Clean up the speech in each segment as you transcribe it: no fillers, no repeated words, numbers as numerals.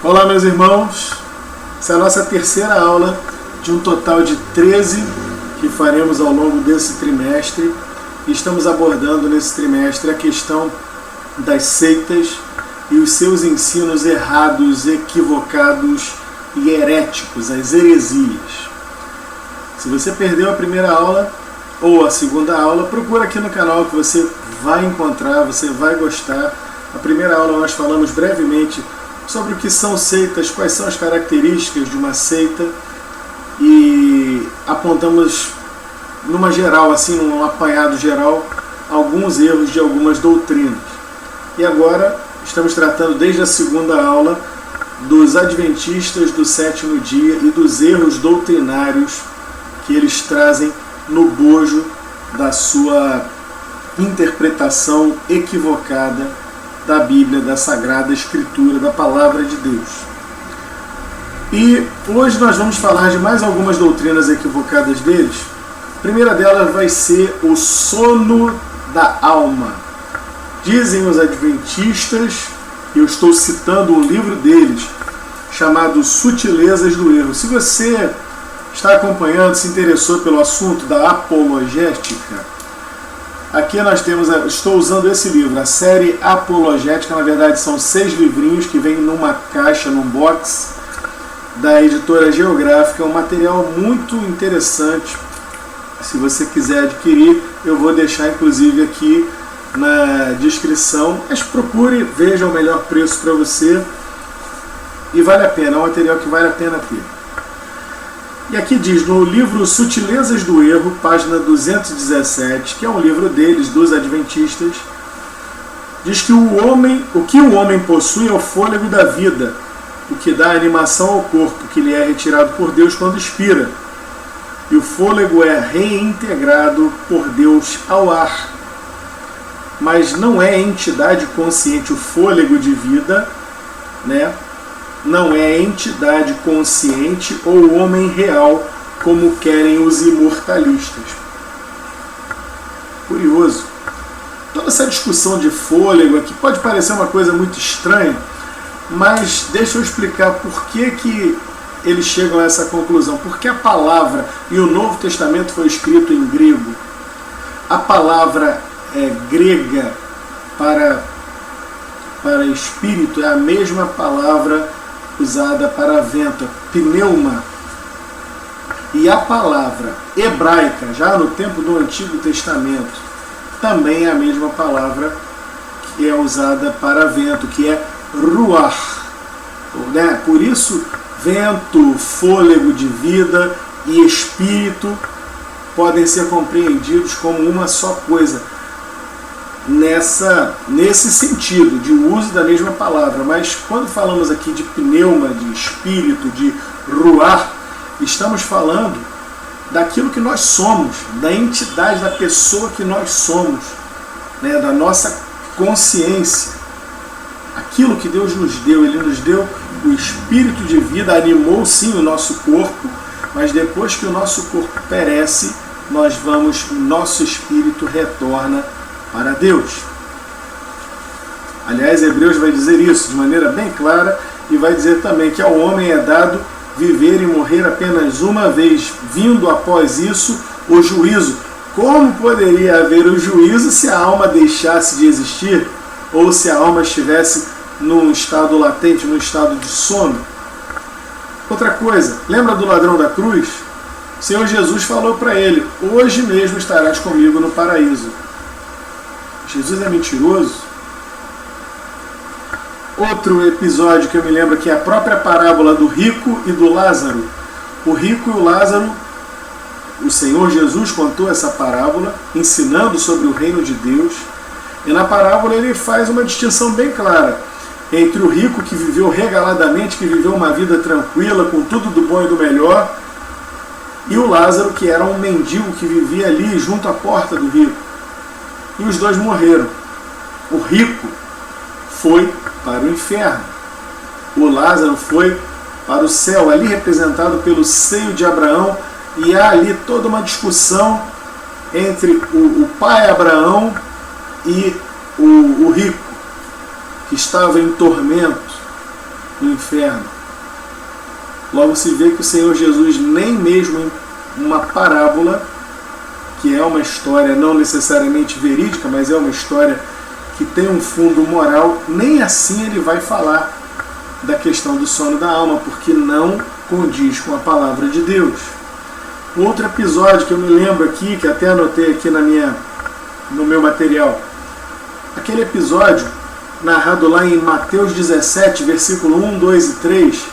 Olá, meus irmãos, essa é a nossa terceira aula de um total de 13 que faremos ao longo desse trimestre. E estamos abordando nesse trimestre a questão das seitas e os seus ensinos errados, equivocados e heréticos, as heresias. Se você perdeu a primeira aula ou a segunda aula, procura aqui no canal que você vai encontrar, você vai gostar. Na primeira aula nós falamos brevemente sobre o que são seitas, quais são as características de uma seita e apontamos numa geral, assim, num apanhado geral, alguns erros de algumas doutrinas. E agora estamos tratando desde a segunda aula dos adventistas do sétimo dia e dos erros doutrinários que eles trazem no bojo da sua interpretação equivocada da Bíblia, da Sagrada Escritura, da Palavra de Deus. E hoje nós vamos falar de mais algumas doutrinas equivocadas deles. A primeira delas vai ser o sono da alma. Dizem os adventistas, e eu estou citando um livro deles, chamado Sutilezas do Erro. Se você está acompanhando, se interessou pelo assunto da apologética, aqui nós temos, estou usando esse livro, a série Apologética. Na verdade são 6 livrinhos que vêm numa caixa, num box, da editora Geográfica. É um material muito interessante. Se você quiser adquirir, eu vou deixar inclusive aqui na descrição. Mas procure, veja o melhor preço para você. E vale a pena, é um material que vale a pena ter. E aqui diz, no livro Sutilezas do Erro, página 217, que é um livro deles, dos adventistas, diz que o que o homem possui é o fôlego da vida, o que dá animação ao corpo, que lhe é retirado por Deus quando expira. E o fôlego é reintegrado por Deus ao ar. Mas não é entidade consciente o fôlego de vida, né? Não é entidade consciente ou homem real, como querem os imortalistas. Curioso. Toda essa discussão de fôlego aqui pode parecer uma coisa muito estranha, mas deixa eu explicar por que eles chegam a essa conclusão. Porque a palavra, e o Novo Testamento foi escrito em grego, a palavra grega para espírito é a mesma palavra usada para vento, pneuma. E a palavra hebraica, já no tempo do Antigo Testamento, também é a mesma palavra que é usada para vento, que é ruach. Né? Por isso, vento, fôlego de vida e espírito podem ser compreendidos como uma só coisa, nesse sentido, de uso da mesma palavra. Mas quando falamos aqui de pneuma, de espírito, de ruach, estamos falando daquilo que nós somos, da entidade, da pessoa que nós somos, né, da nossa consciência. Aquilo que Deus nos deu, Ele nos deu o espírito de vida, animou sim o nosso corpo, mas depois que o nosso corpo perece, o nosso espírito retorna para Deus. Aliás, Hebreus vai dizer isso de maneira bem clara e vai dizer também que ao homem é dado viver e morrer apenas uma vez, vindo após isso o juízo. Como poderia haver o juízo se a alma deixasse de existir ou se a alma estivesse num estado latente, num estado de sono? Outra coisa, lembra do ladrão da cruz? O Senhor Jesus falou para ele: hoje mesmo estarás comigo no paraíso. Jesus é mentiroso? Outro episódio que eu me lembro que é a própria parábola do rico e do Lázaro. O rico e o Lázaro, o Senhor Jesus contou essa parábola, ensinando sobre o reino de Deus. E na parábola ele faz uma distinção bem clara entre o rico que viveu regaladamente, que viveu uma vida tranquila, com tudo do bom e do melhor, e o Lázaro, que era um mendigo que vivia ali junto à porta do rico. E os dois morreram. O rico foi para o inferno. O Lázaro foi para o céu, ali representado pelo seio de Abraão. E há ali toda uma discussão entre o pai Abraão e o rico, que estava em tormento. no inferno. Logo se vê que o Senhor Jesus, nem mesmo em uma parábola, que é uma história não necessariamente verídica, mas é uma história que tem um fundo moral, nem assim ele vai falar da questão do sono da alma, porque não condiz com a palavra de Deus. Um outro episódio que eu me lembro aqui, que até anotei aqui no meu material, aquele episódio narrado lá em Mateus 17, versículo 1, 2 e 3,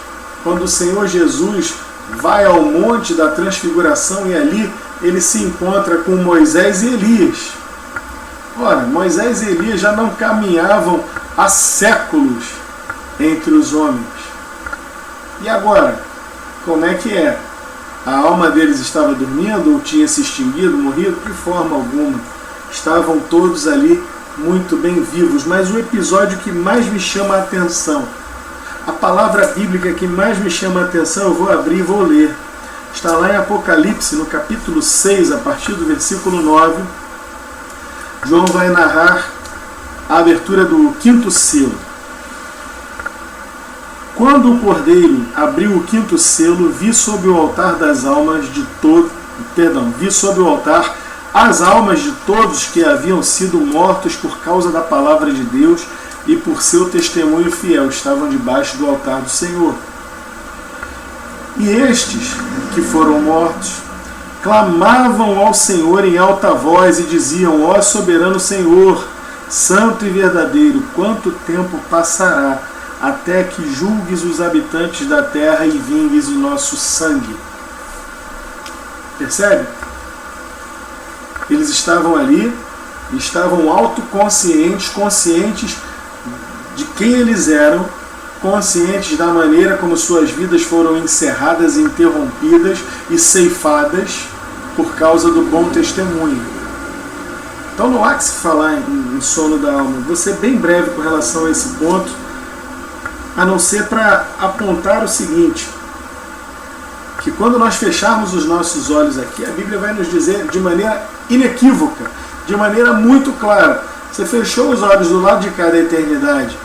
quando o Senhor Jesus vai ao Monte da Transfiguração e ali ele se encontra com Moisés e Elias. Ora, Moisés e Elias já não caminhavam há séculos entre os homens. E agora, como é que é? A alma deles estava dormindo ou tinha se extinguido, morrido? De forma alguma. Estavam todos ali muito bem vivos. Mas o episódio que mais me chama a atenção, a palavra bíblica que mais me chama a atenção, eu vou abrir e vou ler. Está lá em Apocalipse, no capítulo 6, a partir do versículo 9. João vai narrar a abertura do 5º selo. Quando o Cordeiro abriu o 5º selo, vi sobre o altar das almas de vi sobre o altar as almas de todos que haviam sido mortos por causa da palavra de Deus e por seu testemunho fiel, estavam debaixo do altar do Senhor. E estes que foram mortos clamavam ao Senhor em alta voz e diziam: ó soberano Senhor, santo e verdadeiro, quanto tempo passará até que julgues os habitantes da terra e vingues o nosso sangue? Percebe? Eles estavam ali, estavam autoconscientes, conscientes de quem eles eram, conscientes da maneira como suas vidas foram encerradas, interrompidas e ceifadas por causa do bom testemunho. Então não há que se falar em sono da alma. Vou ser bem breve com relação a esse ponto, a não ser para apontar o seguinte, que quando nós fecharmos os nossos olhos aqui, a Bíblia vai nos dizer de maneira inequívoca, de maneira muito clara: você fechou os olhos do lado de cá da eternidade,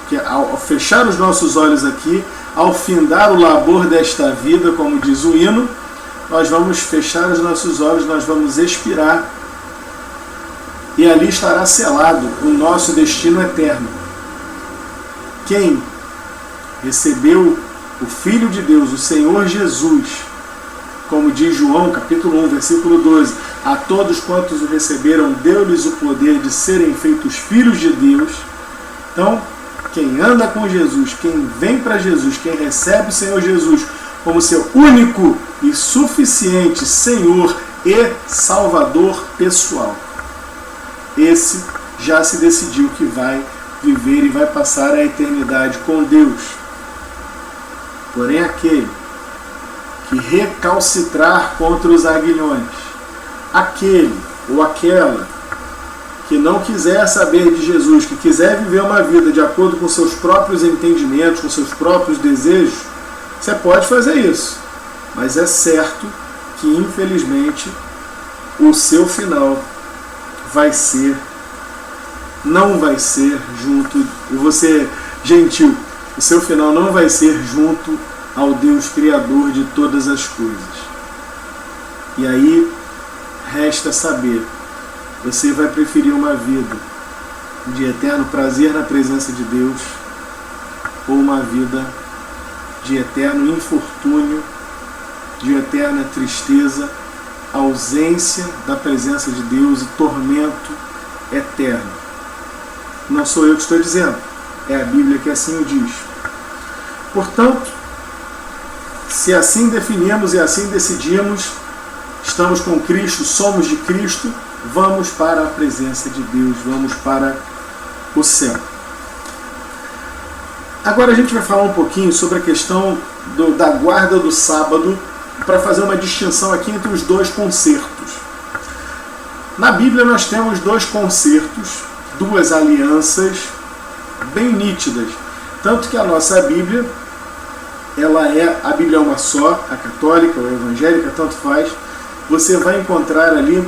que ao fechar os nossos olhos aqui, ao findar o labor desta vida, como diz o hino, nós vamos fechar os nossos olhos, nós vamos expirar, e ali estará selado o nosso destino eterno. Quem recebeu o Filho de Deus, o Senhor Jesus, como diz João, capítulo 1, versículo 12, a todos quantos o receberam, deu-lhes o poder de serem feitos filhos de Deus. Então, quem anda com Jesus, quem vem para Jesus, quem recebe o Senhor Jesus como seu único e suficiente Senhor e Salvador pessoal, esse já se decidiu que vai viver e vai passar a eternidade com Deus. Porém, aquele que recalcitrar contra os aguilhões, aquele ou aquela que não quiser saber de Jesus, que quiser viver uma vida de acordo com seus próprios entendimentos, com seus próprios desejos, você pode fazer isso. Mas é certo que, infelizmente, o seu final não vai ser junto, eu vou ser gentil, o seu final não vai ser junto ao Deus Criador de todas as coisas. E aí, resta saber, você vai preferir uma vida de eterno prazer na presença de Deus ou uma vida de eterno infortúnio, de eterna tristeza, ausência da presença de Deus e tormento eterno? Não sou eu que estou dizendo, é a Bíblia que assim o diz. Portanto, se assim definimos e assim decidimos, estamos com Cristo, somos de Cristo, vamos para a presença de Deus, vamos para o céu. Agora a gente vai falar um pouquinho sobre a questão da guarda do sábado, para fazer uma distinção aqui entre os dois concertos. Na Bíblia nós temos dois concertos, duas alianças bem nítidas. Tanto que a nossa Bíblia, a Bíblia é uma só, a católica ou a evangélica, tanto faz. Você vai encontrar ali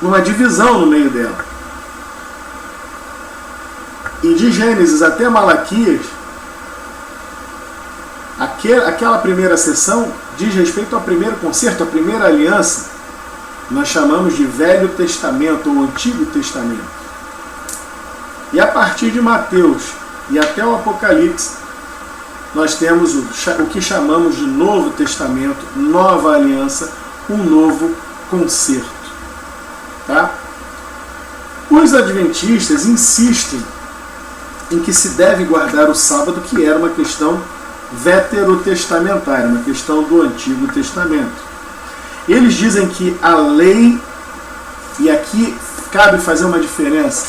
uma divisão no meio dela. E de Gênesis até Malaquias, Aquela primeira sessão diz respeito ao primeiro concerto, à primeira aliança. Nós chamamos de Velho Testamento ou Antigo Testamento. E a partir de Mateus e até o Apocalipse, nós temos o que chamamos de Novo Testamento, Nova Aliança, um novo concerto. Tá? Os adventistas insistem em que se deve guardar o sábado, que era uma questão veterotestamentária, uma questão do Antigo Testamento. Eles dizem que a lei, e aqui cabe fazer uma diferença,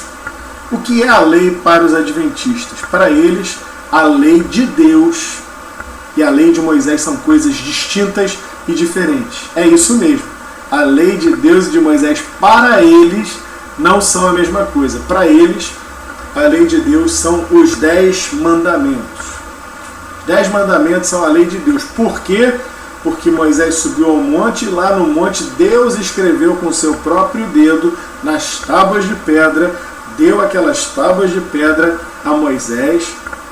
o que é a lei para os adventistas? Para eles, a lei de Deus e a lei de Moisés são coisas distintas e diferentes. É isso mesmo. A lei de Deus e de Moisés, para eles, não são a mesma coisa. Para eles, a lei de Deus são os 10 mandamentos. Os 10 mandamentos são a lei de Deus. Por quê? Porque Moisés subiu ao monte e lá no monte Deus escreveu com seu próprio dedo nas tábuas de pedra, deu aquelas tábuas de pedra a Moisés.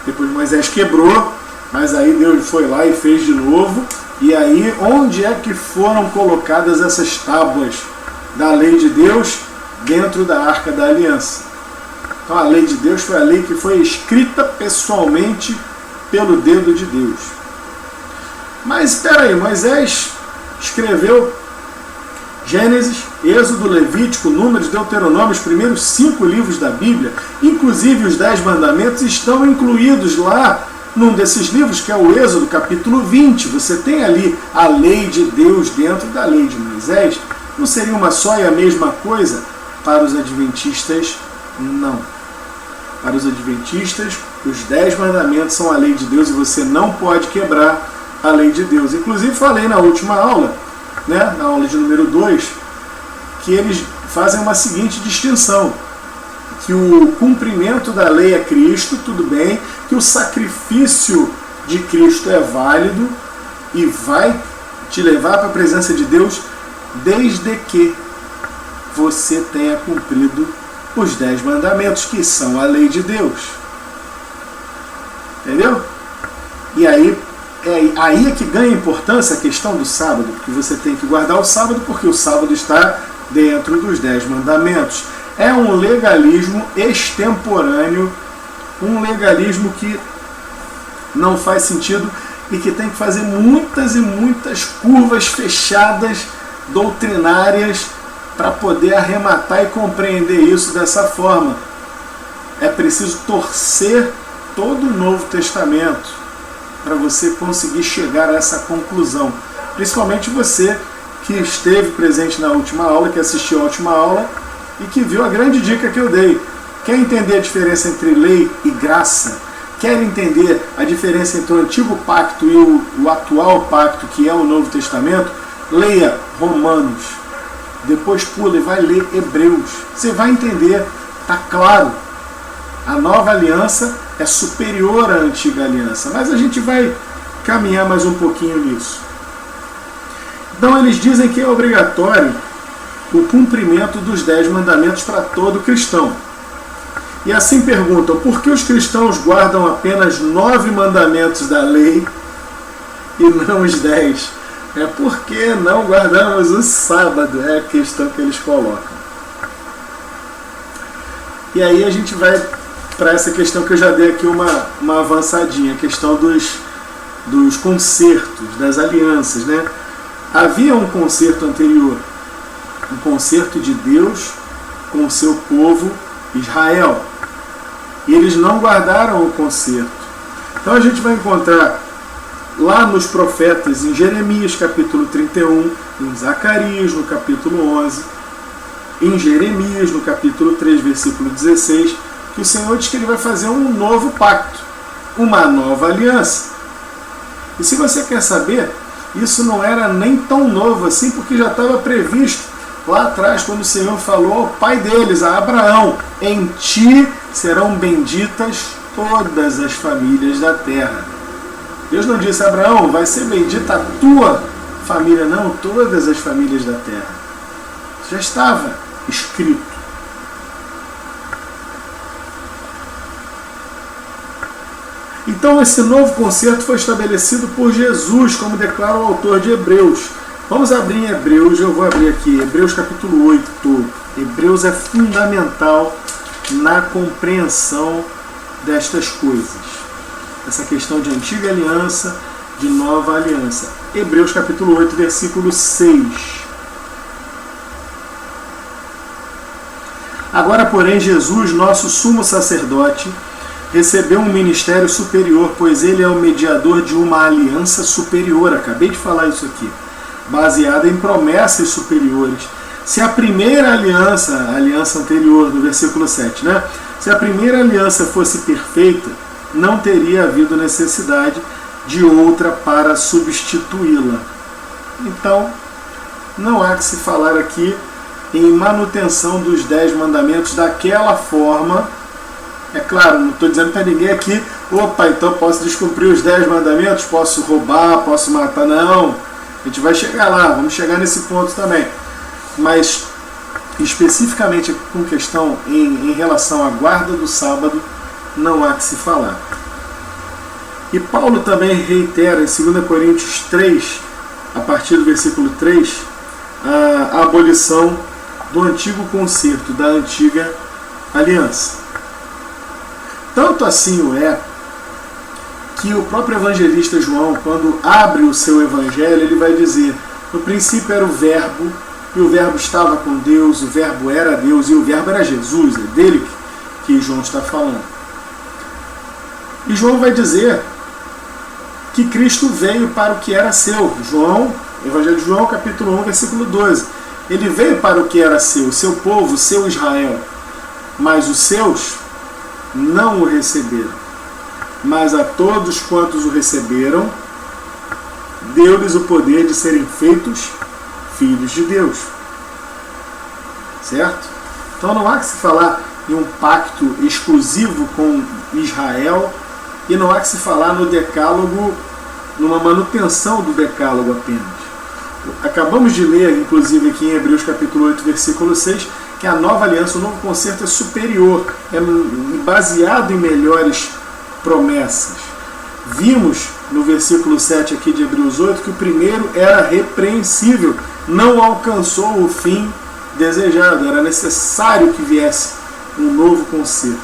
Depois Moisés quebrou, mas aí Deus foi lá e fez de novo. E aí, onde é que foram colocadas essas tábuas da lei de Deus? Dentro da Arca da Aliança. Então a lei de Deus foi a lei que foi escrita pessoalmente pelo dedo de Deus. Mas espera aí, Moisés escreveu Gênesis, Êxodo, Levítico, Números, Deuteronômio, os primeiros 5 livros da Bíblia, inclusive os 10 mandamentos, estão incluídos lá num desses livros, que é o Êxodo, capítulo 20. Você tem ali a lei de Deus dentro da lei de Moisés. Não seria uma só e a mesma coisa? Para os adventistas, não. Para os adventistas, os 10 mandamentos são a lei de Deus e você não pode quebrar a lei de Deus. Inclusive falei na última aula, na aula de número 2, que eles fazem uma seguinte distinção, que o cumprimento da lei é Cristo, tudo bem, que o sacrifício de Cristo é válido e vai te levar para a presença de Deus desde que você tenha cumprido os 10 mandamentos, que são a lei de Deus. Entendeu? E aí é que ganha importância a questão do sábado, porque você tem que guardar o sábado, porque o sábado está dentro dos 10 mandamentos. É um legalismo extemporâneo, um legalismo que não faz sentido e que tem que fazer muitas e muitas curvas fechadas, doutrinárias, para poder arrematar e compreender isso dessa forma. É preciso torcer todo o Novo Testamento para você conseguir chegar a essa conclusão. Principalmente você que esteve presente na última aula, que assistiu a última aula e que viu a grande dica que eu dei. Quer entender a diferença entre lei e graça? Quer entender a diferença entre o Antigo Pacto e o atual Pacto, que é o Novo Testamento? Leia Romanos. Depois pula e vai ler Hebreus. Você vai entender, está claro. A nova aliança é superior à antiga aliança. Mas a gente vai caminhar mais um pouquinho nisso. Então eles dizem que é obrigatório o cumprimento dos 10 mandamentos para todo cristão. E assim perguntam, por que os cristãos guardam apenas 9 mandamentos da lei e não os 10? É porque não guardamos o sábado, é a questão que eles colocam. E aí a gente vai para essa questão que eu já dei aqui uma avançadinha, a questão dos concertos, das alianças, Havia um concerto anterior, um concerto de Deus com o seu povo Israel. E eles não guardaram o concerto. Então a gente vai encontrar lá nos profetas, em Jeremias capítulo 31, em Zacarias no capítulo 11, em Jeremias no capítulo 3, versículo 16, que o Senhor diz que Ele vai fazer um novo pacto, uma nova aliança. E se você quer saber, isso não era nem tão novo assim, porque já estava previsto lá atrás, quando o Senhor falou ao pai deles, a Abraão, em ti serão benditas todas as famílias da terra. Deus não disse a Abraão, vai ser bendita a tua família, não, todas as famílias da terra. Isso já estava escrito. Então Então esse novo concerto foi estabelecido por Jesus, como declara o autor de Hebreus. Vamos abrir em Hebreus, eu vou abrir aqui, Hebreus capítulo 8. Hebreus é fundamental na compreensão destas coisas. Essa questão de antiga aliança, de nova aliança. Hebreus capítulo 8, versículo 6. Agora, porém, Jesus, nosso sumo sacerdote, recebeu um ministério superior, pois ele é o mediador de uma aliança superior. Acabei de falar isso aqui. Baseada em promessas superiores. Se a primeira aliança, a aliança anterior, do versículo 7, né? Se a primeira aliança fosse perfeita, não teria havido necessidade de outra para substituí-la. Então, não há que se falar aqui em manutenção dos 10 mandamentos daquela forma. É claro, não estou dizendo para ninguém aqui, opa, então posso descumprir os 10 mandamentos, posso roubar, posso matar. Não, a gente vai chegar lá, vamos chegar nesse ponto também. Mas, especificamente com questão em relação à guarda do sábado, não há que se falar. E Paulo também reitera em 2 Coríntios 3, a partir do versículo 3, a abolição do antigo concerto, da antiga aliança. Tanto assim o é que o próprio evangelista João, quando abre o seu evangelho, ele vai dizer: no princípio era o Verbo, e o Verbo estava com Deus, o Verbo era Deus, e o Verbo era Jesus. É dele que João está falando. E João vai dizer que Cristo veio para o que era seu. Evangelho de João, capítulo 1, versículo 12. Ele veio para o que era seu povo, o seu Israel. Mas os seus não o receberam. Mas a todos quantos o receberam, deu-lhes o poder de serem feitos filhos de Deus. Certo? Então não há que se falar em um pacto exclusivo com Israel, e não há que se falar no decálogo, numa manutenção do decálogo apenas. Acabamos de ler, inclusive aqui em Hebreus capítulo 8, versículo 6, que a nova aliança, o novo concerto é superior, é baseado em melhores promessas. Vimos no versículo 7 aqui de Hebreus 8 que o primeiro era repreensível, não alcançou o fim desejado, era necessário que viesse um novo concerto.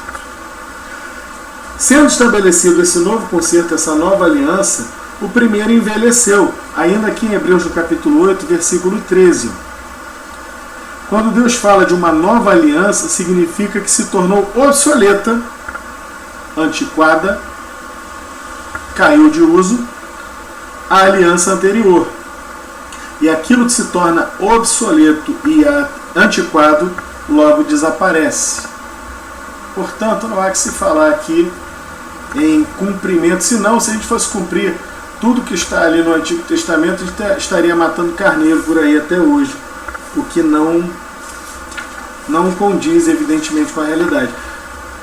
Sendo estabelecido esse novo concerto, essa nova aliança, o primeiro envelheceu, ainda aqui em Hebreus no capítulo 8, versículo 13. Quando Deus fala de uma nova aliança, significa que se tornou obsoleta, antiquada, caiu de uso a aliança anterior. E aquilo que se torna obsoleto e antiquado logo desaparece. Portanto, não há que se falar aqui em cumprimento, senão, se a gente fosse cumprir tudo que está ali no Antigo Testamento, a gente estaria matando carneiro por aí até hoje, o que não condiz, evidentemente, com a realidade.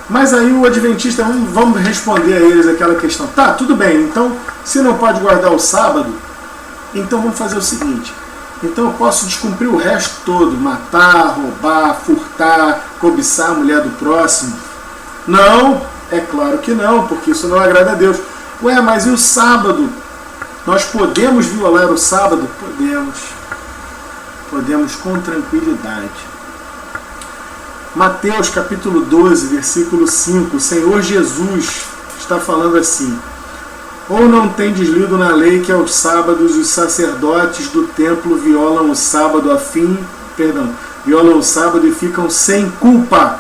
Mas aí o adventista, vamos responder a eles aquela questão. Tá, tudo bem, então, se não pode guardar o sábado, então vamos fazer o seguinte: então eu posso descumprir o resto todo, matar, roubar, furtar, cobiçar a mulher do próximo? Não, é claro que não, porque isso não agrada a Deus. Ué, mas e o sábado? Nós podemos violar o sábado? Podemos com tranquilidade. Mateus capítulo 12, versículo 5, o Senhor Jesus está falando assim: ou não tendes lido na lei que aos sábados os sacerdotes do templo violam o sábado violam o sábado e ficam sem culpa?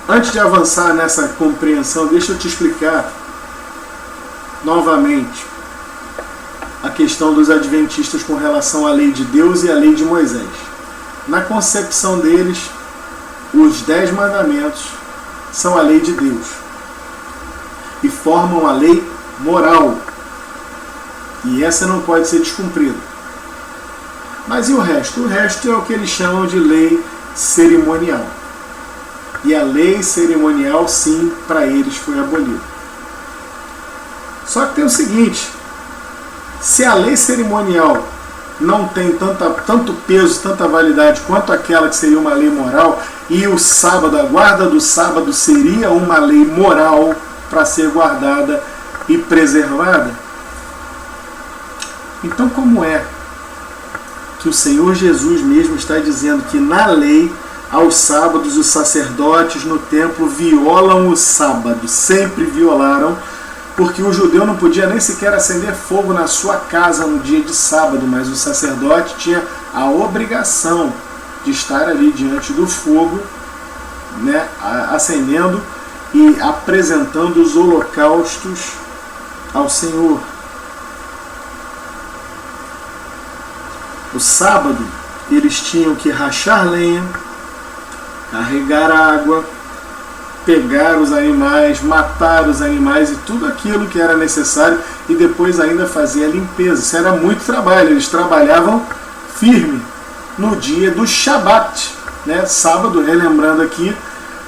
Antes de avançar nessa compreensão, deixa eu te explicar novamente a questão dos adventistas com relação à lei de Deus e à lei de Moisés. Na concepção deles, os 10 mandamentos são a lei de Deus e formam a lei moral, e essa não pode ser descumprida. Mas e o resto? O resto é o que eles chamam de lei cerimonial. E a lei cerimonial, sim, para eles foi abolida. Só que tem o seguinte: se a lei cerimonial não tem tanto peso, tanta validade quanto aquela que seria uma lei moral, e o sábado, a guarda do sábado seria uma lei moral, para ser guardada e preservada. Então, como é que o Senhor Jesus mesmo está dizendo que na lei, aos sábados, os sacerdotes no templo violam o sábado, sempre violaram, porque o judeu não podia nem sequer acender fogo na sua casa no dia de sábado, mas o sacerdote tinha a obrigação de estar ali diante do fogo, né, acendendo e apresentando os holocaustos ao Senhor. O sábado, eles tinham que rachar lenha, carregar água, pegar os animais, matar os animais e tudo aquilo que era necessário e depois ainda fazer a limpeza. Isso era muito trabalho, eles trabalhavam firme no dia do Shabat, né? Sábado, relembrando aqui,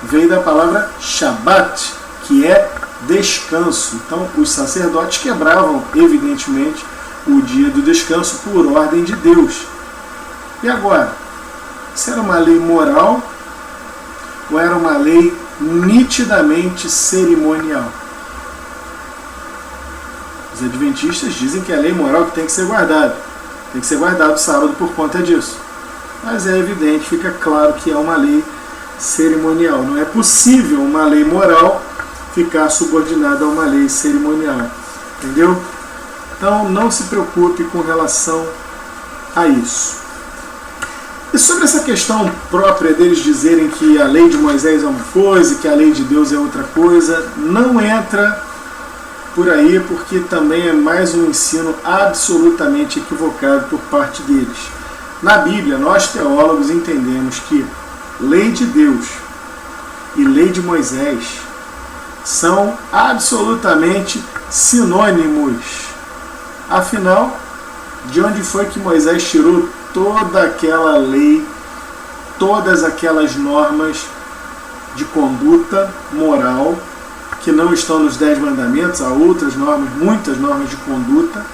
veio da palavra Shabat, que é descanso. Então os sacerdotes quebravam, evidentemente, o dia do descanso por ordem de Deus. E agora, isso era uma lei moral ou era uma lei nitidamente cerimonial? Os adventistas dizem que é a lei moral que tem que ser guardada. Tem que ser guardado o sábado por conta disso. Mas é evidente, fica claro que é uma lei cerimonial. Não é possível uma lei moral ficar subordinada a uma lei cerimonial. Entendeu? Então não se preocupe com relação a isso. E sobre essa questão própria deles dizerem que a lei de Moisés é uma coisa e que a lei de Deus é outra coisa, não entra por aí, porque também é mais um ensino absolutamente equivocado por parte deles. Na Bíblia, nós teólogos entendemos que lei de Deus e lei de Moisés são absolutamente sinônimos. Afinal, de onde foi que Moisés tirou toda aquela lei, todas aquelas normas de conduta moral que não estão nos 10 mandamentos? Há outras normas, muitas normas de conduta.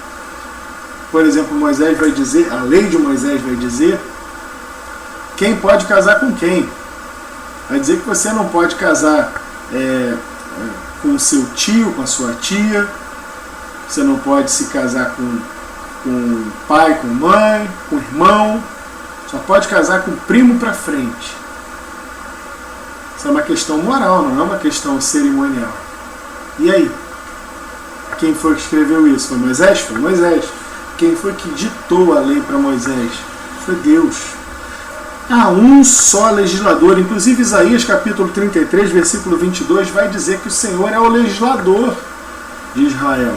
Por exemplo, Moisés vai dizer, a lei de Moisés vai dizer quem pode casar com quem. Vai dizer que você não pode casar com seu tio, com a sua tia. Você não pode se casar com pai, com mãe, com irmão. Só pode casar com primo para frente. Isso é uma questão moral, não é uma questão cerimonial. E aí? Quem foi que escreveu isso? Foi Moisés? Foi Moisés. Quem foi que ditou a lei para Moisés? Foi Deus. Há um só legislador. Inclusive Isaías capítulo 33, versículo 22, vai dizer que o Senhor é o legislador de Israel.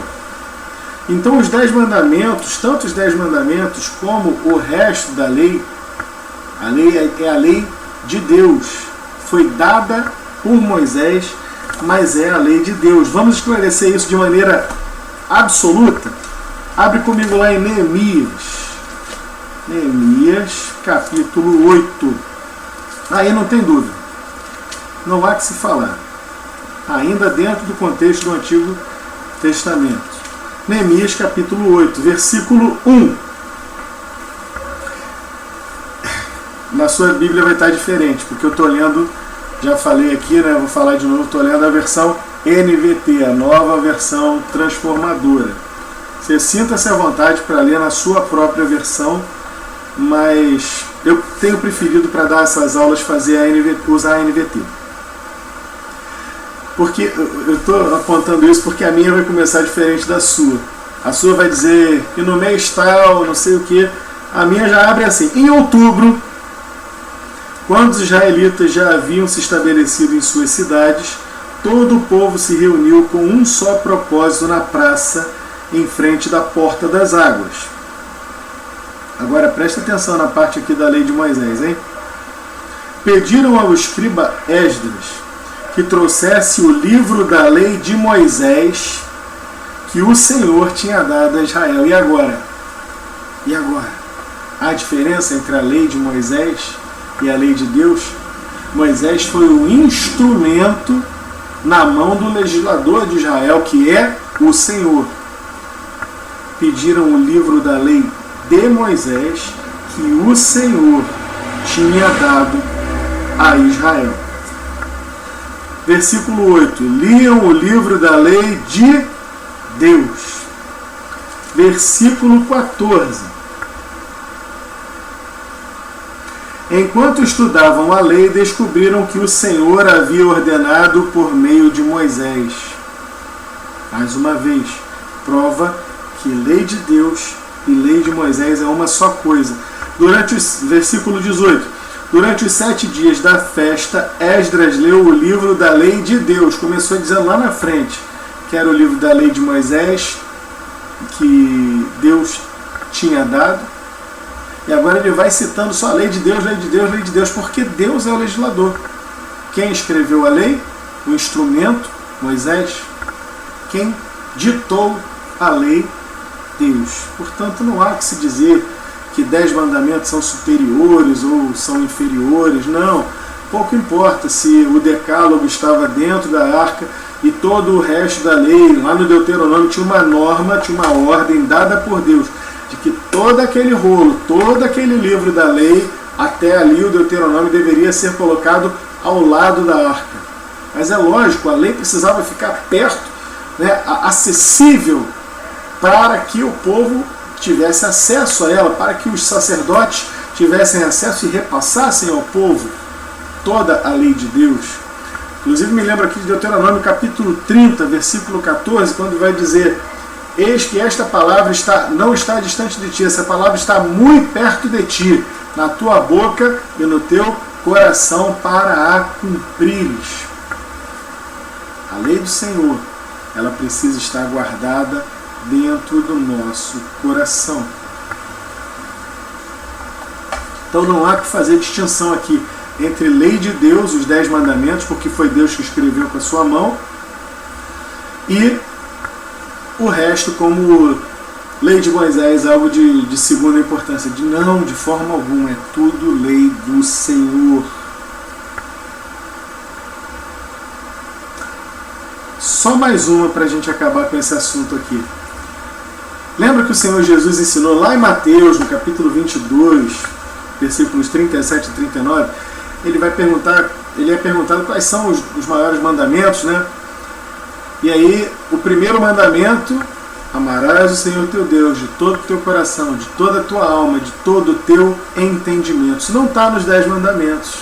Então os 10 mandamentos, tanto os 10 mandamentos como o resto da lei, a lei é a lei de Deus. Foi dada por Moisés, mas é a lei de Deus. Vamos esclarecer isso de maneira absoluta? Abre comigo lá em Neemias. Neemias, capítulo 8. Aí não tem dúvida. Não há que se falar. Ainda dentro do contexto do Antigo Testamento. Neemias, capítulo 8, versículo 1. Na sua Bíblia vai estar diferente, porque eu estou lendo, já falei aqui, né? Vou falar de novo, estou lendo a versão NVT, a nova versão transformadora. Você sinta-se à vontade para ler na sua própria versão, mas eu tenho preferido para dar essas aulas usar a NVT. Porque eu estou apontando isso porque a minha vai começar diferente da sua. A sua vai dizer que no mês tal, não sei o que. A minha já abre assim. Em outubro, quando os israelitas já haviam se estabelecido em suas cidades, todo o povo se reuniu com um só propósito na praça, em frente da porta das águas. Agora presta atenção na parte aqui da lei de Moisés, hein? Pediram ao escriba Esdras que trouxesse o livro da lei de Moisés que o Senhor tinha dado a Israel. E agora? E agora? Há diferença entre a lei de Moisés e a lei de Deus? Moisés foi o instrumento na mão do legislador de Israel, que é o Senhor. Pediram o livro da lei de Moisés que o Senhor tinha dado a Israel. Versículo 8. Liam o livro da lei de Deus. Versículo 14. Enquanto estudavam a lei, descobriram que o Senhor havia ordenado por meio de Moisés. Mais uma vez, prova que lei de Deus e lei de Moisés é uma só coisa. Versículo 18. Durante os 7 dias da festa, Esdras leu o livro da lei de Deus. Começou dizendo lá na frente que era o livro da lei de Moisés, que Deus tinha dado. E agora ele vai citando só lei de Deus, lei de Deus, lei de Deus, porque Deus é o legislador. Quem escreveu a lei? O instrumento, Moisés. Quem ditou a lei? Deus. Portanto, não há que se dizer que 10 mandamentos são superiores ou são inferiores. Não. Pouco importa se o decálogo estava dentro da arca e todo o resto da lei, lá no Deuteronômio, tinha uma norma, tinha uma ordem dada por Deus, de que todo aquele rolo, todo aquele livro da lei, até ali o Deuteronômio deveria ser colocado ao lado da arca. Mas é lógico, a lei precisava ficar perto, né, acessível, para que o povo tivesse acesso a ela, para que os sacerdotes tivessem acesso e repassassem ao povo toda a lei de Deus. Inclusive me lembro aqui de Deuteronômio capítulo 30, versículo 14, quando vai dizer: eis que esta palavra não está distante de ti, essa palavra está muito perto de ti, na tua boca e no teu coração, para a cumprires. A lei do Senhor, ela precisa estar guardada dentro do nosso coração. Então não há que fazer distinção aqui entre lei de Deus, os 10 mandamentos, porque foi Deus que escreveu com a sua mão, e o resto como lei de Moisés, algo de segunda importância. Não, de forma alguma, é tudo lei do Senhor. Só mais uma para a gente acabar com esse assunto aqui. Lembra que o Senhor Jesus ensinou lá em Mateus, no capítulo 22, versículos 37 e 39, ele é perguntado quais são os maiores mandamentos, né? E aí, o primeiro mandamento: amarás o Senhor teu Deus de todo o teu coração, de toda a tua alma, de todo o teu entendimento. Isso não está nos 10 mandamentos.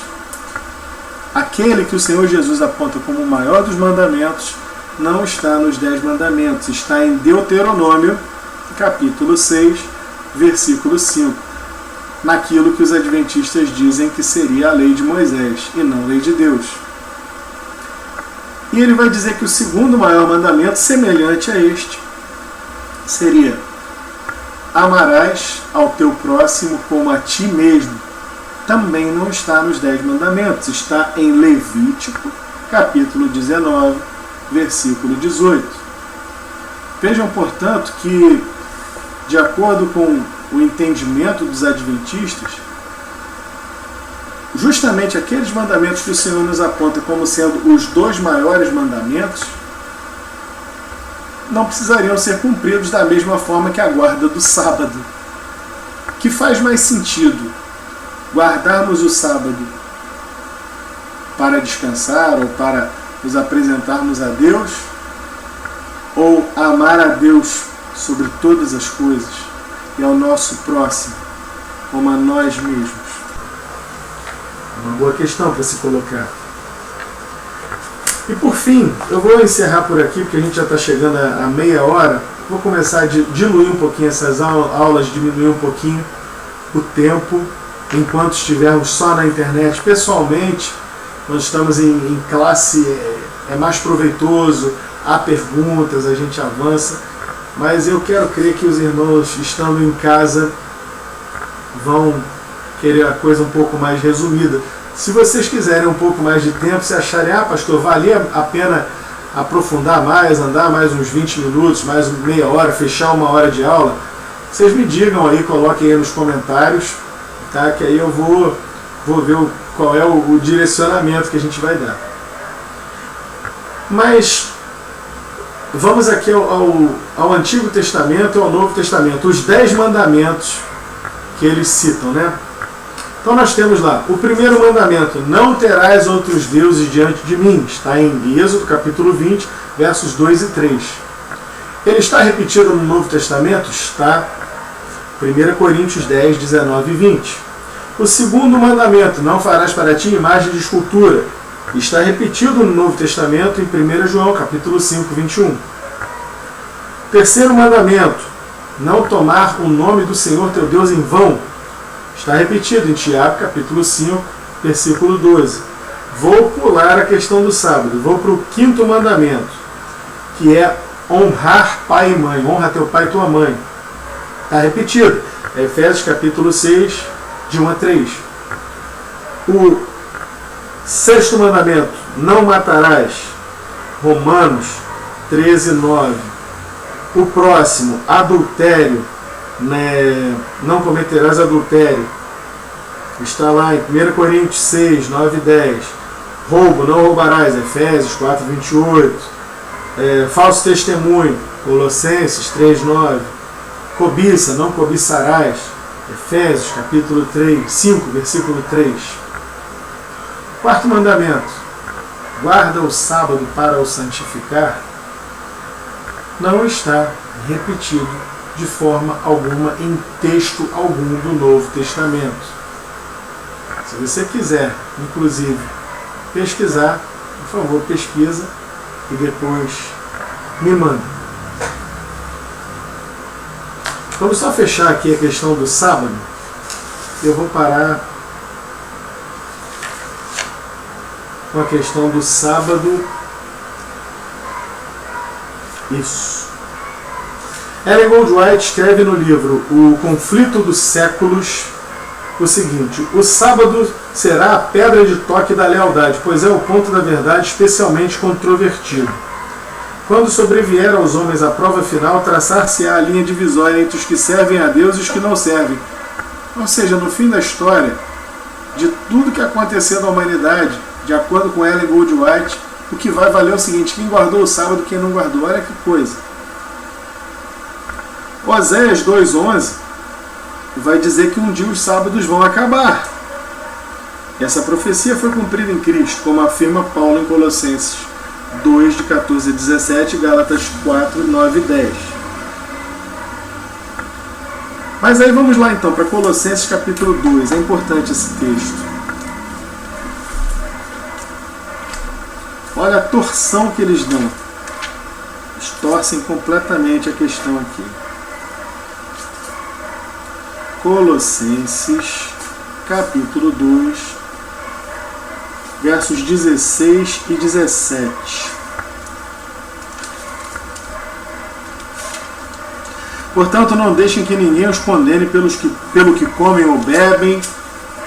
Aquele que o Senhor Jesus aponta como o maior dos mandamentos não está nos 10 mandamentos. Está em Deuteronômio, capítulo 6, versículo 5. Naquilo que os adventistas dizem que seria a lei de Moisés e não a lei de Deus. E ele vai dizer que o segundo maior mandamento, semelhante a este, seria: amarás ao teu próximo como a ti mesmo. Também não está nos 10 mandamentos, está em Levítico, capítulo 19, versículo 18. Vejam, portanto, que, de acordo com o entendimento dos adventistas, justamente aqueles mandamentos que o Senhor nos aponta como sendo os 2 maiores mandamentos não precisariam ser cumpridos da mesma forma que a guarda do sábado. Que faz mais sentido guardarmos o sábado para descansar ou para nos apresentarmos a Deus, ou amar a Deus sobre todas as coisas e ao nosso próximo como a nós mesmos? Uma boa questão para se colocar. E por fim, eu vou encerrar por aqui, porque a gente já está chegando a meia hora. Vou começar a diluir um pouquinho essas aulas, diminuir um pouquinho o tempo, enquanto estivermos só na internet. Pessoalmente, nós estamos em classe, é mais proveitoso, há perguntas, a gente avança, mas eu quero crer que os irmãos, estando em casa, vão querer a coisa um pouco mais resumida. Se vocês quiserem um pouco mais de tempo, se acharem: pastor, valia a pena aprofundar mais, andar mais uns 20 minutos, mais meia hora, fechar uma hora de aula, vocês me digam aí, coloquem aí nos comentários, tá? Que aí eu vou ver qual é o direcionamento que a gente vai dar. Mas vamos aqui ao Antigo Testamento e ao Novo Testamento, os 10 mandamentos que eles citam, né? Então nós temos lá o primeiro mandamento: não terás outros deuses diante de mim. Está em Êxodo capítulo 20, versos 2 e 3. Ele está repetido no Novo Testamento? Está. 1 Coríntios 10, 19 e 20. O segundo mandamento: não farás para ti imagem de escultura. Está repetido no Novo Testamento em 1 João capítulo 5, 21. Terceiro mandamento: não tomar o nome do Senhor teu Deus em vão. Está repetido em Tiago capítulo 5, versículo 12. Vou pular a questão do sábado. Vou para o quinto mandamento, que é honrar pai e mãe. Honra teu pai e tua mãe. Está repetido. É Efésios capítulo 6, de 1 a 3. O sexto mandamento: não matarás. Romanos 13, 9. O próximo: adultério. Não cometerás adultério. Está lá em 1 Coríntios 6, 9 e 10. Roubo, não roubarás. Efésios 4, 28. Falso testemunho. Colossenses 3, 9. Cobiça, não cobiçarás. Efésios capítulo 5, versículo 3. Quarto mandamento: guarda o sábado para o santificar. Não está repetido de forma alguma em texto algum do Novo Testamento. Se você quiser, inclusive, pesquisar, por favor, pesquisa e depois me manda. Vamos só fechar aqui a questão do sábado. Eu vou parar com a questão do sábado. Isso. Ellen Goldwhite escreve no livro O Conflito dos Séculos o seguinte: o sábado será a pedra de toque da lealdade, pois é o ponto da verdade especialmente controvertido. Quando sobrevier aos homens a prova final, traçar-se-á a linha divisória entre os que servem a Deus e os que não servem. Ou seja, no fim da história, de tudo que aconteceu na humanidade, de acordo com Ellen Goldwhite, o que vai valer é o seguinte: quem guardou o sábado, quem não guardou. Olha que coisa. Oséias 2,11 vai dizer que um dia os sábados vão acabar. Essa profecia foi cumprida em Cristo, como afirma Paulo em Colossenses 2, de 14 a 17, Gálatas 4, 9 e 10. Mas aí vamos lá então para Colossenses capítulo 2. É importante esse texto. Olha a torção que eles dão. Eles torcem completamente a questão aqui. Colossenses capítulo 2, versos 16 e 17. Portanto, não deixem que ninguém os condene pelo que comem ou bebem,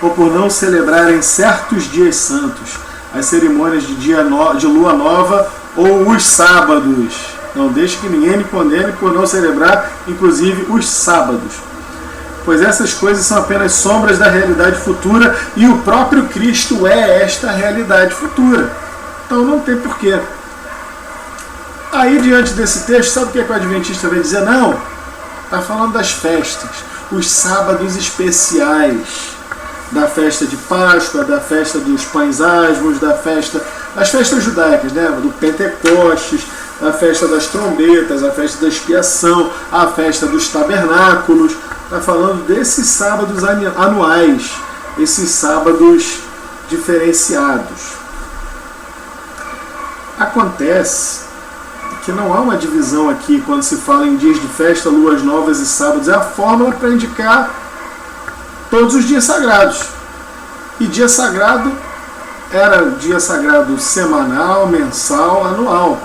ou por não celebrarem certos dias santos, as cerimônias de lua nova ou os sábados. Não deixe que ninguém me condene por não celebrar, inclusive, os sábados. Pois essas coisas são apenas sombras da realidade futura, e o próprio Cristo é esta realidade futura. Então não tem porquê. Aí, diante desse texto, sabe o que o Adventista vai dizer? Não, está falando das festas, os sábados especiais, da festa de Páscoa, da festa dos pães asmos, das festas judaicas, né? Do Pentecostes, a festa das trombetas, a festa da expiação, a festa dos tabernáculos. Está falando desses sábados anuais, esses sábados diferenciados. Acontece que não há uma divisão aqui quando se fala em dias de festa, luas novas e sábados. É a fórmula para indicar todos os dias sagrados. E dia sagrado era dia sagrado semanal, mensal, anual.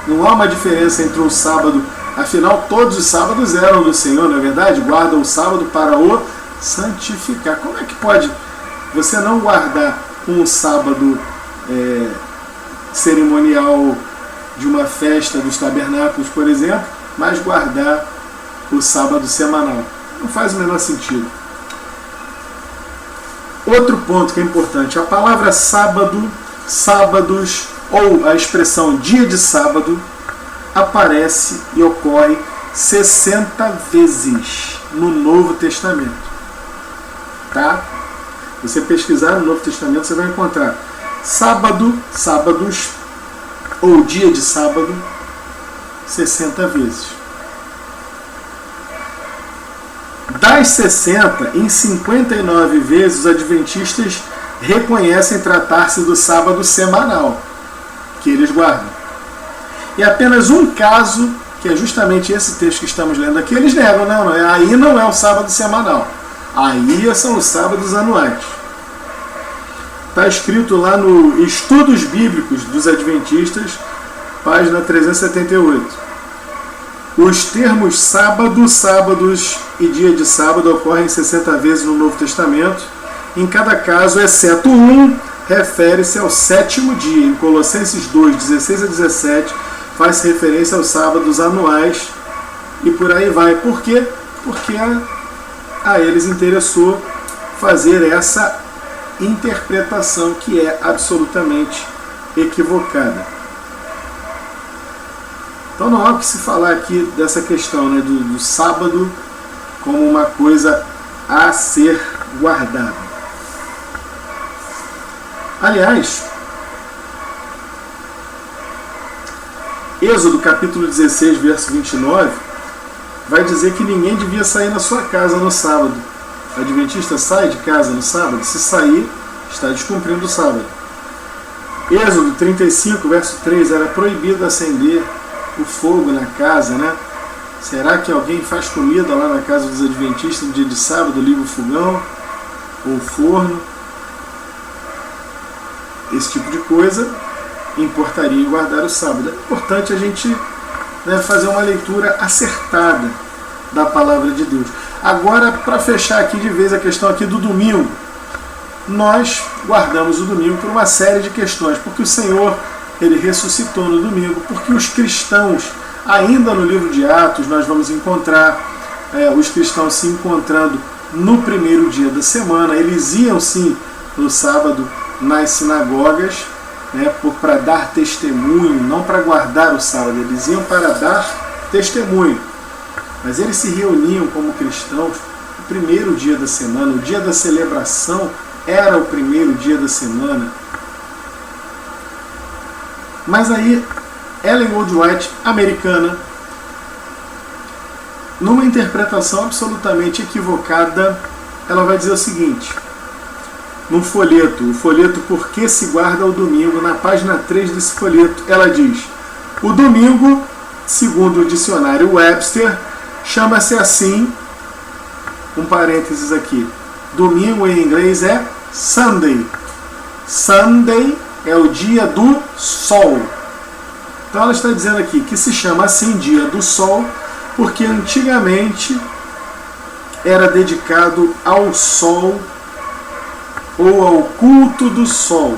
Não há uma diferença entre um sábado. Afinal, todos os sábados eram do Senhor, não é verdade? Guarda o sábado para o santificar. Como é que pode você não guardar um sábado cerimonial de uma festa dos tabernáculos, por exemplo, mas guardar o sábado semanal? Não faz o menor sentido. Outro ponto que é importante: a palavra sábado, sábados ou a expressão dia de sábado aparece e ocorre 60 vezes no Novo Testamento. tá? Você pesquisar no Novo Testamento, você vai encontrar sábados, ou dia de sábado, 60 vezes. Das 60, em 59 vezes, os adventistas reconhecem tratar-se do sábado semanal, que eles guardam. E apenas um caso, que é justamente esse texto que estamos lendo aqui, eles negam, aí não é o sábado semanal, aí são os sábados anuais. Está escrito lá no Estudos Bíblicos dos Adventistas, página 378. Os termos sábado, sábados e dia de sábado ocorrem 60 vezes no Novo Testamento. Em cada caso, exceto um, refere-se ao sétimo dia. Em Colossenses 2, 16 a 17, faz referência aos sábados anuais e por aí vai. Por quê? Porque a eles interessou fazer essa interpretação que é absolutamente equivocada. Então não há o que se falar aqui dessa questão, do sábado como uma coisa a ser guardada. Aliás, Êxodo capítulo 16, verso 29, vai dizer que ninguém devia sair da sua casa no sábado. O adventista sai de casa no sábado? Se sair, está descumprindo o sábado. Êxodo 35, verso 3, era proibido acender o fogo na casa, Será que alguém faz comida lá na casa dos adventistas no dia de sábado, liga o fogão ou o forno? Esse tipo de coisa importaria em guardar o sábado. É importante a gente fazer uma leitura acertada da palavra de Deus. Agora, para fechar aqui de vez a questão aqui do domingo, nós guardamos o domingo por uma série de questões, porque o Senhor, ele ressuscitou no domingo, porque os cristãos, ainda no livro de Atos, nós vamos encontrar os cristãos se encontrando no primeiro dia da semana. Eles iam sim no sábado nas sinagogas, para dar testemunho, não para guardar o sábado, eles iam para dar testemunho. Mas eles se reuniam como cristãos no primeiro dia da semana, o dia da celebração era o primeiro dia da semana. Mas aí, Ellen Goldwhite, americana, numa interpretação absolutamente equivocada, ela vai dizer o seguinte, num folheto, o folheto Por que se guarda o domingo, na página 3 desse folheto, ela diz: o domingo, segundo o dicionário Webster, chama-se assim, um parênteses aqui, domingo em inglês é Sunday. Sunday é o dia do sol. Então ela está dizendo aqui que se chama assim dia do sol, porque antigamente era dedicado ao sol ou ao culto do sol.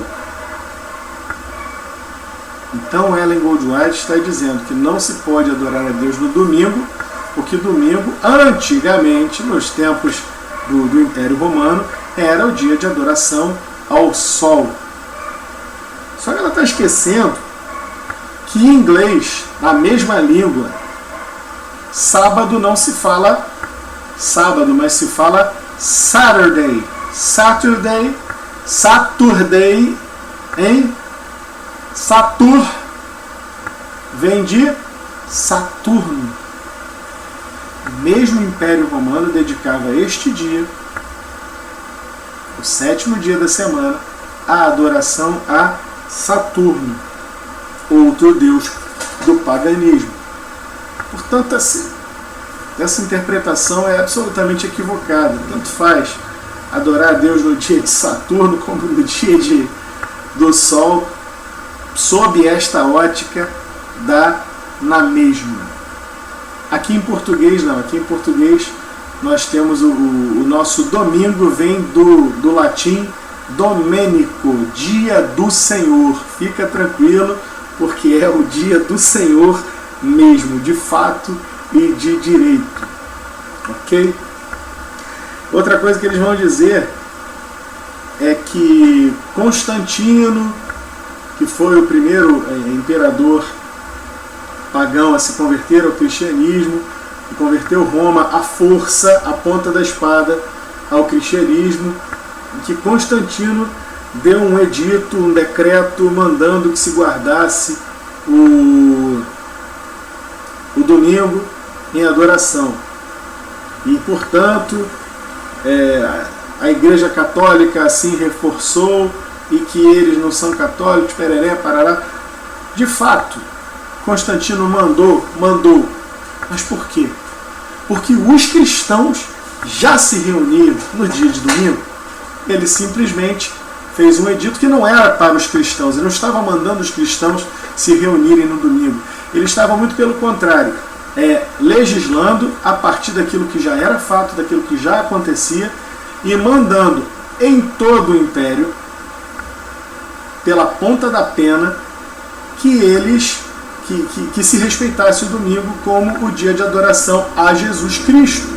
Então Ellen Goldwhite está dizendo que não se pode adorar a Deus no domingo, porque domingo, antigamente, nos tempos do Império Romano, era o dia de adoração ao sol. Só que ela está esquecendo que em inglês, na mesma língua, sábado não se fala sábado, mas se fala Saturday. Saturday, em Satur, vem de Saturno. O mesmo Império Romano dedicava este dia, o sétimo dia da semana, à adoração a Saturno, outro deus do paganismo. Portanto, essa interpretação é absolutamente equivocada. Tanto faz adorar a Deus no dia de Saturno como no dia do Sol, sob esta ótica, dá na mesma. Aqui em português não, aqui em português nós temos o nosso domingo, vem do latim Domenico, dia do Senhor. Fica tranquilo, porque é o dia do Senhor mesmo, de fato e de direito. Ok? Outra coisa que eles vão dizer é que Constantino, que foi o primeiro imperador pagão a se converter ao cristianismo, que converteu Roma à força, à ponta da espada, ao cristianismo, que Constantino deu um edito, um decreto mandando que se guardasse o domingo em adoração. E, portanto, a Igreja Católica assim reforçou, e que eles não são católicos, pereré, parará. De fato, Constantino mandou. Mas por quê? Porque os cristãos já se reuniam no dia de domingo. Ele simplesmente fez um edito que não era para os cristãos. Ele não estava mandando os cristãos se reunirem no domingo. Ele estava muito pelo contrário, legislando a partir daquilo que já era fato, daquilo que já acontecia, e mandando em todo o império, pela ponta da pena, que se respeitasse o domingo como o dia de adoração a Jesus Cristo.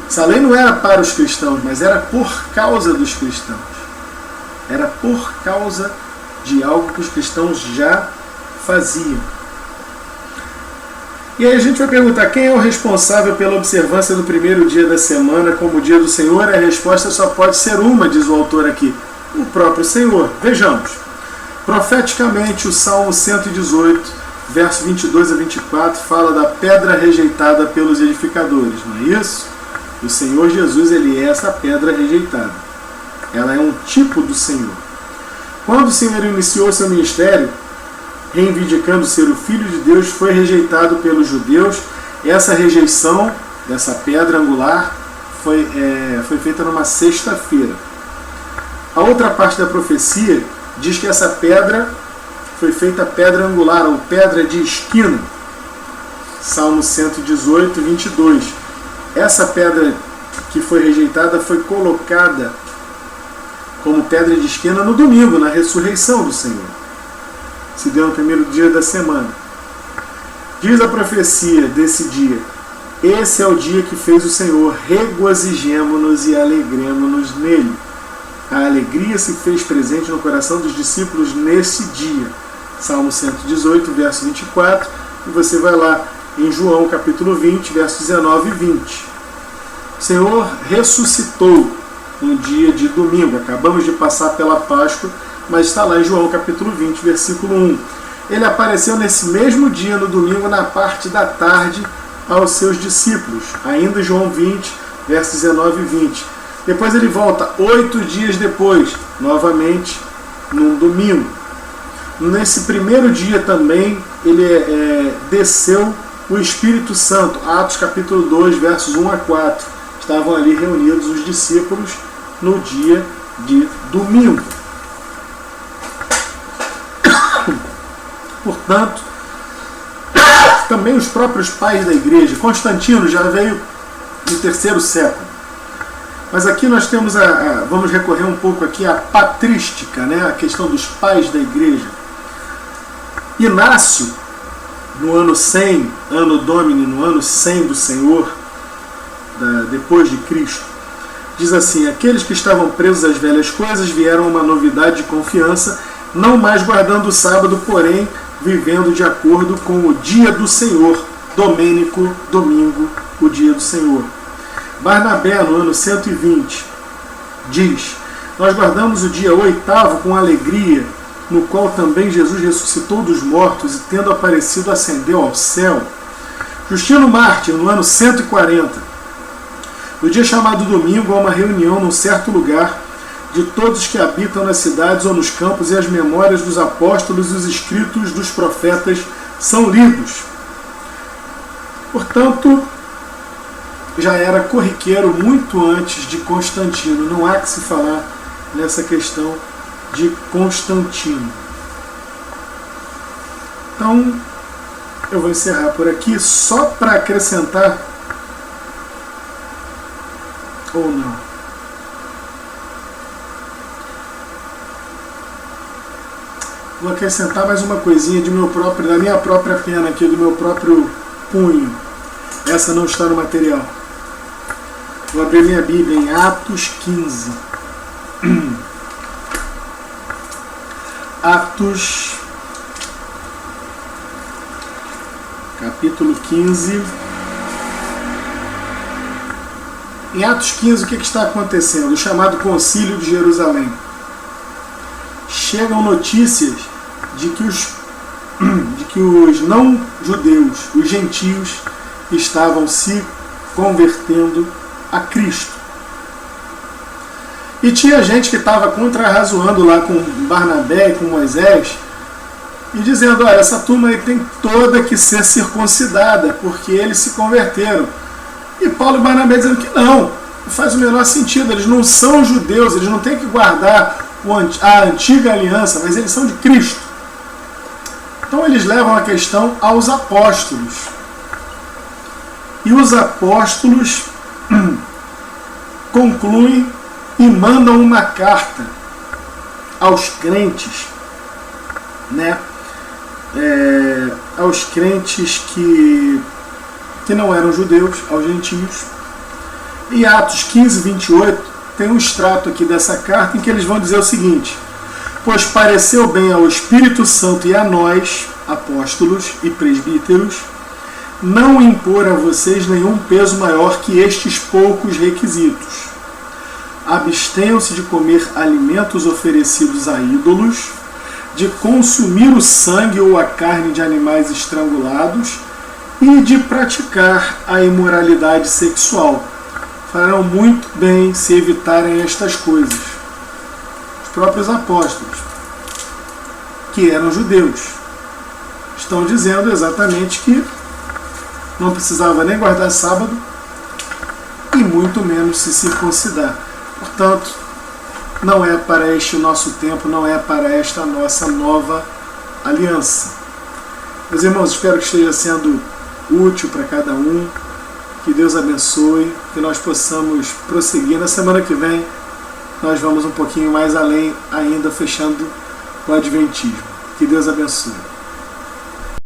Essa lei não era para os cristãos, mas era por causa dos cristãos. Era por causa de algo que os cristãos já faziam. E aí a gente vai perguntar, quem é o responsável pela observância do primeiro dia da semana como o dia do Senhor? A resposta só pode ser uma, diz o autor aqui: o próprio Senhor. Vejamos. Profeticamente, o Salmo 118, verso 22 a 24, fala da pedra rejeitada pelos edificadores, não é isso? O Senhor Jesus, ele é essa pedra rejeitada. Ela é um tipo do Senhor. Quando o Senhor iniciou seu ministério, reivindicando ser o Filho de Deus, foi rejeitado pelos judeus. Essa rejeição dessa pedra angular foi feita numa sexta-feira. A outra parte da profecia diz que essa pedra foi feita pedra angular, ou pedra de esquina. Salmo 118, 22. Essa pedra que foi rejeitada foi colocada como pedra de esquina no domingo, na ressurreição do Senhor. Se deu no primeiro dia da semana. Diz a profecia desse dia: esse é o dia que fez o Senhor, regozijemo-nos e alegremo-nos nele. A alegria se fez presente no coração dos discípulos nesse dia. Salmo 118, verso 24, e você vai lá em João capítulo 20, versos 19 e 20. O Senhor ressuscitou no dia de domingo. Acabamos de passar pela Páscoa, mas está lá em João capítulo 20, versículo 1. Ele apareceu nesse mesmo dia, no domingo, na parte da tarde, aos seus discípulos. Ainda João 20, versos 19 e 20. Depois ele volta 8 dias depois, novamente, num domingo. Nesse primeiro dia também, ele desceu o Espírito Santo. Atos capítulo 2, versos 1 a 4. Estavam ali reunidos os discípulos no dia de domingo. Portanto, também os próprios pais da igreja. Constantino já veio no terceiro século. Mas aqui nós temos vamos recorrer um pouco aqui à patrística, né? A questão dos pais da igreja. Inácio, no ano 100, ano Domini, no ano 100 do Senhor, depois de Cristo, diz assim: aqueles que estavam presos às velhas coisas vieram a uma novidade de confiança, não mais guardando o sábado, porém vivendo de acordo com o dia do Senhor. Domênico, domingo, o dia do Senhor. Barnabé, no ano 120, diz: nós guardamos o dia 8º com alegria, no qual também Jesus ressuscitou dos mortos e, tendo aparecido, ascendeu ao céu. Justino Mártir, no ano 140, no dia chamado domingo, há uma reunião num certo lugar de todos que habitam nas cidades ou nos campos, e as memórias dos apóstolos e os escritos dos profetas são lidos. Portanto, já era corriqueiro muito antes de Constantino. Não há que se falar nessa questão de Constantino. Então, eu vou encerrar por aqui, só para acrescentar, ou não. Vou acrescentar mais uma coisinha da minha própria pena aqui, do meu próprio punho. Essa não está no material. Vou abrir minha Bíblia em Atos 15. Atos, capítulo 15. Em Atos 15, o que está acontecendo? O chamado Concílio de Jerusalém. Chegam notícias de que os não-judeus, os gentios, estavam se convertendo a Cristo. E tinha gente que estava contra-razoando lá com Barnabé e com Moisés, e dizendo, olha, essa turma aí tem toda que ser circuncidada, porque eles se converteram. E Paulo e Barnabé dizendo que não faz o menor sentido, eles não são judeus, eles não têm que guardar a antiga aliança, mas eles são de Cristo. Então eles levam a questão aos apóstolos. E os apóstolos concluem e mandam uma carta aos crentes, né? Aos crentes que não eram judeus, aos gentios. E Atos 15, 28, tem um extrato aqui dessa carta em que eles vão dizer o seguinte: pois pareceu bem ao Espírito Santo e a nós, apóstolos e presbíteros, não impor a vocês nenhum peso maior que estes poucos requisitos. Abstenham-se de comer alimentos oferecidos a ídolos, de consumir o sangue ou a carne de animais estrangulados e de praticar a imoralidade sexual. Farão muito bem se evitarem estas coisas. Os próprios apóstolos, que eram judeus, estão dizendo exatamente que não precisava nem guardar sábado e muito menos se circuncidar. Portanto, não é para este nosso tempo, não é para esta nossa nova aliança. Meus irmãos, espero que esteja sendo útil para cada um. Que Deus abençoe, que nós possamos prosseguir. Na semana que vem, nós vamos um pouquinho mais além, ainda fechando o Adventismo. Que Deus abençoe.